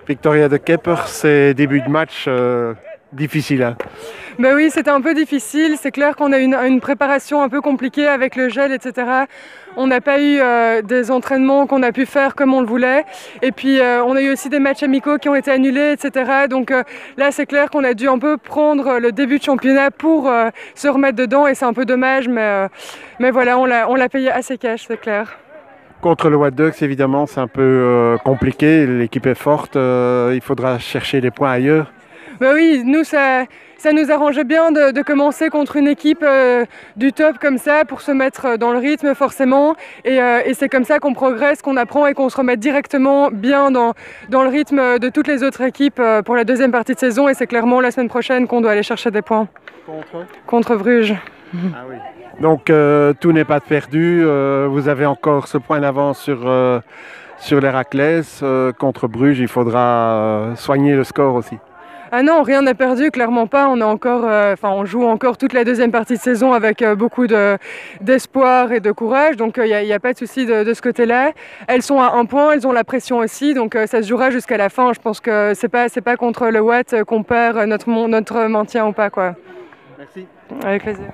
Victoria de Kepper, c'est début de match difficile. Hein. Ben oui, c'était un peu difficile. C'est clair qu'on a une préparation un peu compliquée avec le gel, etc. On n'a pas eu des entraînements qu'on a pu faire comme on le voulait. Et puis, on a eu aussi des matchs amicaux qui ont été annulés, etc. Donc là, c'est clair qu'on a dû un peu prendre le début de championnat pour se remettre dedans. Et c'est un peu dommage, mais voilà, on l'a payé assez cash, c'est clair. Contre le White Ducks, évidemment, c'est un peu compliqué. L'équipe est forte. Il faudra chercher les points ailleurs. Ben oui, nous, ça nous arrangeait bien de commencer contre une équipe du top comme ça pour se mettre dans le rythme forcément. Et c'est comme ça qu'on progresse, qu'on apprend et qu'on se remet directement bien dans le rythme de toutes les autres équipes pour la deuxième partie de saison. Et c'est clairement la semaine prochaine qu'on doit aller chercher des points. Contre Bruges. Ah oui. Donc tout n'est pas perdu. Vous avez encore ce point d'avance sur l'Héraclès. Contre Bruges, il faudra soigner le score aussi. Ah non, rien n'est perdu, clairement pas. On a encore, on joue encore toute la deuxième partie de saison avec beaucoup d'espoir et de courage. Donc il n'y a pas de souci de ce côté-là. Elles sont à 1 point, elles ont la pression aussi, donc ça se jouera jusqu'à la fin. Je pense que c'est pas contre le Watt qu'on perd notre maintien ou pas, quoi. Merci. Avec plaisir.